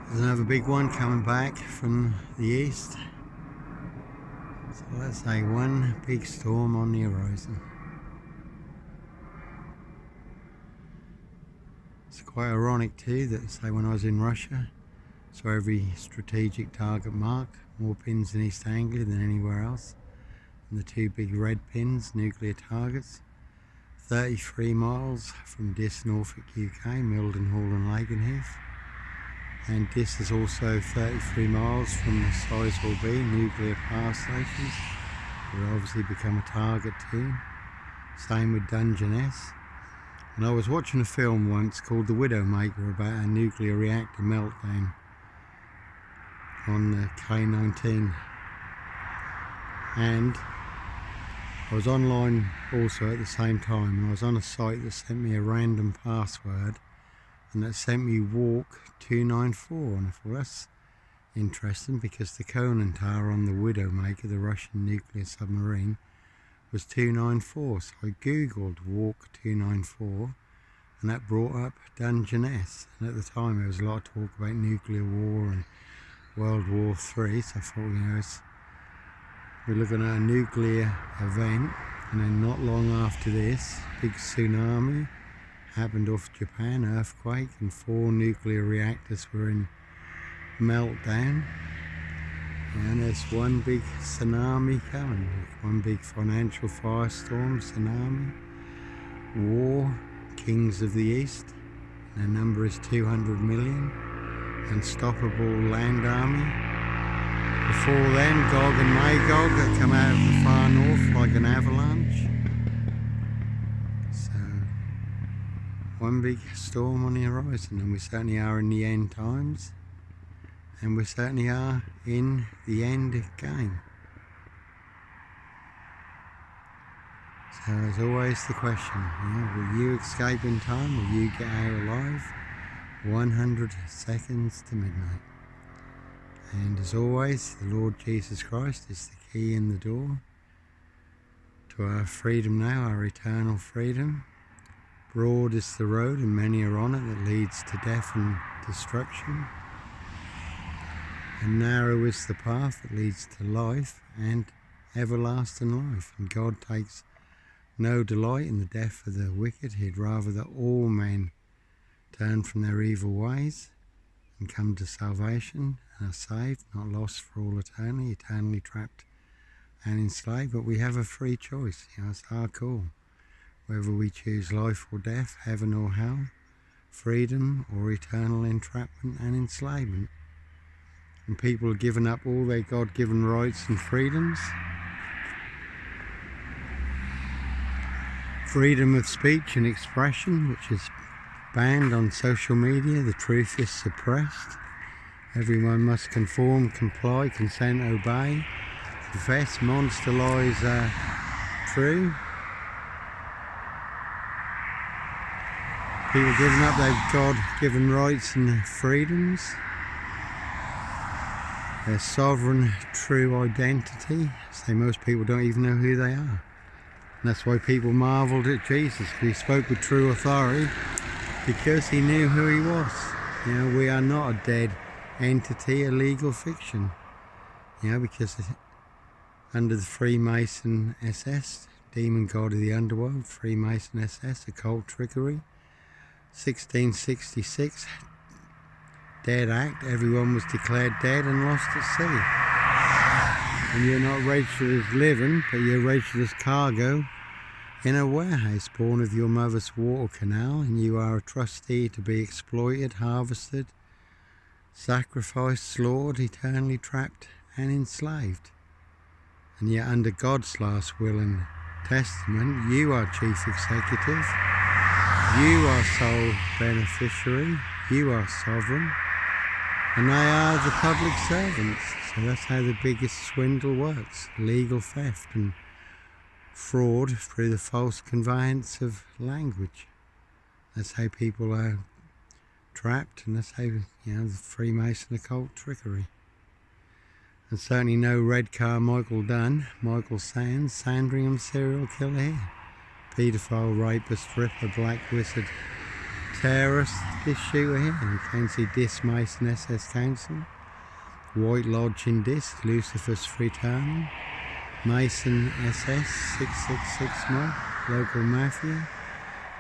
There's another big one coming back from the east. So let's say one big storm on the horizon. It's quite ironic too that, say, when I was in Russia, saw every strategic target marked, more pins in East Anglia than anywhere else. And the two big red pins, nuclear targets, 33 miles from Diss Norfolk UK, Mildenhall and Lakenheath. And Diss is also 33 miles from the Sizewell B nuclear power stations, that will obviously become a target too. Same with Dungeness. And I was watching a film once called The Widowmaker about a nuclear reactor meltdown on the K-19. And I was online also at the same time, and I was on a site that sent me a random password, and that sent me walk 294, and I thought that's interesting because the Conan Tower on the Widowmaker, the Russian nuclear submarine, was 294. So I googled walk 294, and that brought up Dungeness. And at the time there was a lot of talk about nuclear war and World War III, so I thought, we're looking at a nuclear event. And then not long after this, big tsunami happened off Japan, earthquake, and 4 nuclear reactors were in meltdown. And there's one big tsunami coming, one big financial firestorm, tsunami, war, kings of the east, their number is 200 million, unstoppable land army. Before then, Gog and Magog had come out of the far north like an avalanche. So, one big storm on the horizon, and we certainly are in the end times. And we certainly are in the end game. So as always the question, will you escape in time? Will you get out alive? 100 seconds to midnight. And as always, the Lord Jesus Christ is the key in the door to our freedom now, our eternal freedom. Broad is the road, and many are on it, that leads to death and destruction. And narrow is the path that leads to life and everlasting life. And God takes no delight in the death of the wicked. He'd rather that all men turn from their evil ways and come to salvation and are saved, not lost for all eternity, eternally trapped and enslaved. But we have a free choice. It's our call, whether we choose life or death, heaven or hell, freedom or eternal entrapment and enslavement. And people have given up all their God-given rights and freedoms. Freedom of speech and expression, which is banned on social media. The truth is suppressed. Everyone must conform, comply, consent, obey, confess. Monster lies are true. People giving up their God-given rights and freedoms. Their sovereign true identity. So most people don't even know who they are. And that's why people marvelled at Jesus. He spoke with true authority because he knew who he was. We are not a dead entity, a legal fiction. Because under the Freemason SS, demon god of the underworld, Freemason SS, occult trickery, 1666, Dead Act, everyone was declared dead and lost at sea. And you're not registered as living, but you're registered as cargo in a warehouse born of your mother's water canal, and you are a trustee to be exploited, harvested, sacrificed, slaughtered, eternally trapped and enslaved. And yet under God's last will and testament, you are chief executive, you are sole beneficiary, you are sovereign, and they are the public servants. So that's how the biggest swindle works, legal theft and fraud through the false conveyance of language. That's how people are trapped, and that's how, the Freemason occult trickery. And certainly no red car Michael Dunn, Michael Sands, Sandringham serial killer here. Paedophile, rapist, ripper, black wizard, terrorist, this shooter here. You can see Diss Mason SS Council, White Lodge in Diss, Lucifer's Fraternal, Mason SS 666 Mob, Local Mafia,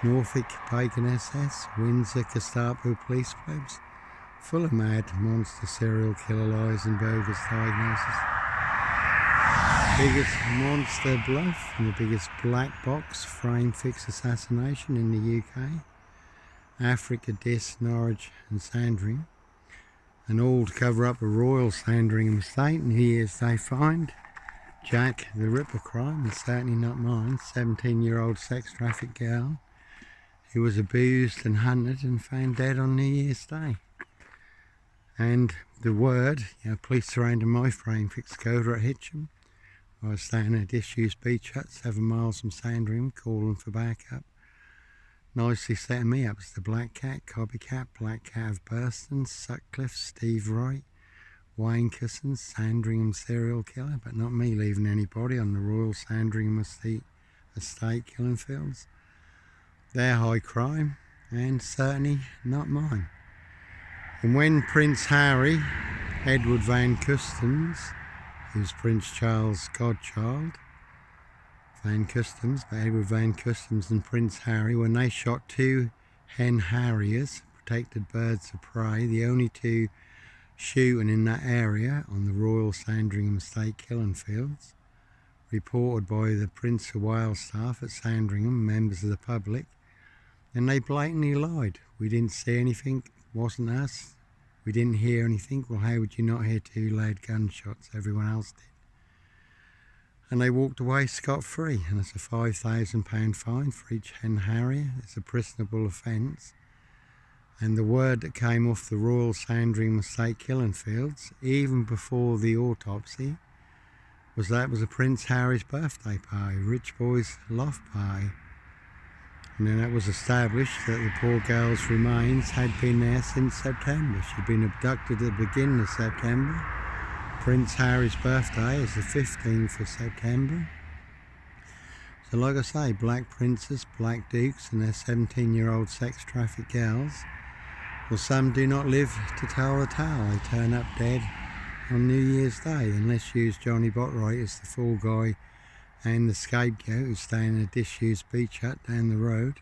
Norfolk Bacon SS, Windsor Gestapo Police Clubs, full of mad monster serial killer lies and bogus diagnosis. Biggest monster Bluff and the biggest black box frame FIX Assassination in the UK. Africa, Diss, Norwich and Sandringham. And all to cover up a royal Sandringham estate. And here's they find Jack the Ripper crime, and certainly not mine. 17-year-old sex traffic girl who was abused and hunted and found dead on New Year's Day. And the word, police surrounded my frame FIX coder at Hitcham. I was staying at a disused beach hut 7 miles from Sandringham, calling for backup. Nicely setting me up as the Black Cat, Copycat, Black Cat of Burston, Sutcliffe, Steve Wright, Wayne Cousins, Sandringham serial killer, but not me leaving anybody on the Royal Sandringham estate killing fields. Their high crime, and certainly not mine. And when Prince Harry, Edward Van Customs, who's Prince Charles' godchild, Van Customs, but Edward Van Customs and Prince Harry, when they shot 2 hen harriers, protected birds of prey, the only 2 shooting in that area on the Royal Sandringham Estate killing fields, reported by the Prince of Wales staff at Sandringham, members of the public, and they blatantly lied. We didn't see anything, wasn't us. We didn't hear anything. Well, how would you not hear 2 loud gunshots? Everyone else did. And they walked away scot-free, and it's a £5,000 fine for each hen harrier. It's a prisonable offence. And the word that came off the Royal Sandringham Estate killing fields, even before the autopsy, was that it was a Prince Harry's birthday party, rich boy's loft party. And then it was established that the poor girl's remains had been there since September. She'd been abducted at the beginning of September. Prince Harry's birthday is the 15th of September. So like I say, black princes, black dukes and their 17-year-old sex traffic girls. Well, some do not live to tell the tale. They turn up dead on New Year's Day, unless you use Johnny Botwright as the fall guy and the scapegoat who's staying in a disused beach hut down the road.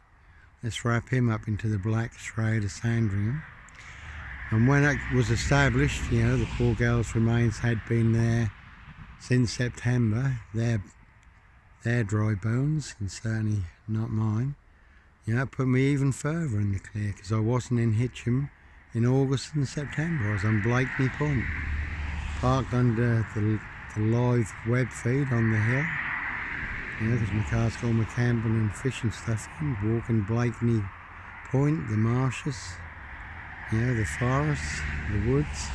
Let's wrap him up into the black shroud of Sandringham. And when it was established, the poor girl's remains had been there since September, their dry bones, and certainly not mine, it put me even further in the clear, because I wasn't in Hitcham in August and September. I was on Blakeney Point, parked under the live web feed on the hill, because my car's got all my camping and fishing stuff in, walking Blakeney Point, the marshes, the forests, the woods.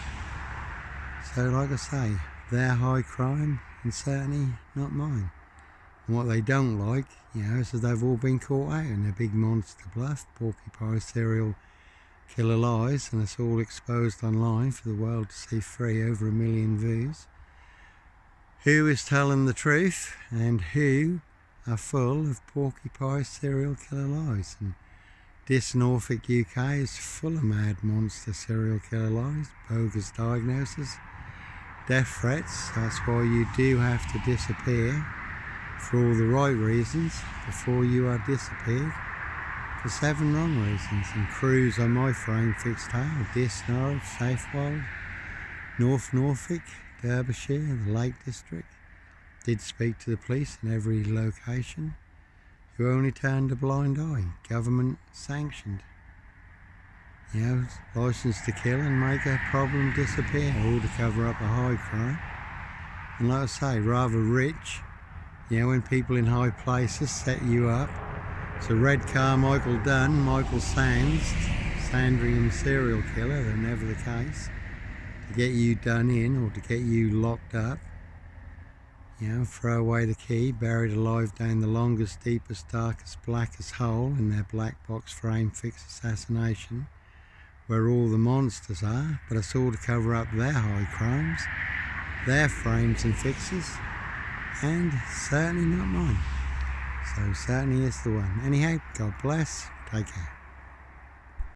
So like I say, their high crime, and certainly not mine. And what they don't like, is that they've all been caught out in their big monster bluff, porcupine serial killer lies, and it's all exposed online for the world to see free, over 1 million views. Who is telling the truth, and who are full of porcupine serial killer lies? And Diss Norfolk UK is full of mad monster serial killer lies, bogus diagnoses, death threats. That's why you do have to disappear for all the right reasons before you are disappeared for 7 wrong reasons. And crews on my frame FIX tail: Diss, Norwich, Southwold, North Norfolk, Derbyshire, the Lake District. Did speak to the police in every location, who only turned a blind eye. Government sanctioned. Licensed to kill and make a problem disappear, all to cover up a high crime. And like I say, rather rich, when people in high places set you up. So Red Carmichael Dunn, Michael Sands, Sandringham serial killer, they're never the case, to get you done in or to get you locked up. Throw away the key, buried alive down the longest, deepest, darkest, blackest hole in their black box frame FIX Assassination, where all the monsters are, but it's all to cover up their high crimes, their frames and fixes, and certainly not mine. So certainly is the one. Anyhow, God bless, take care.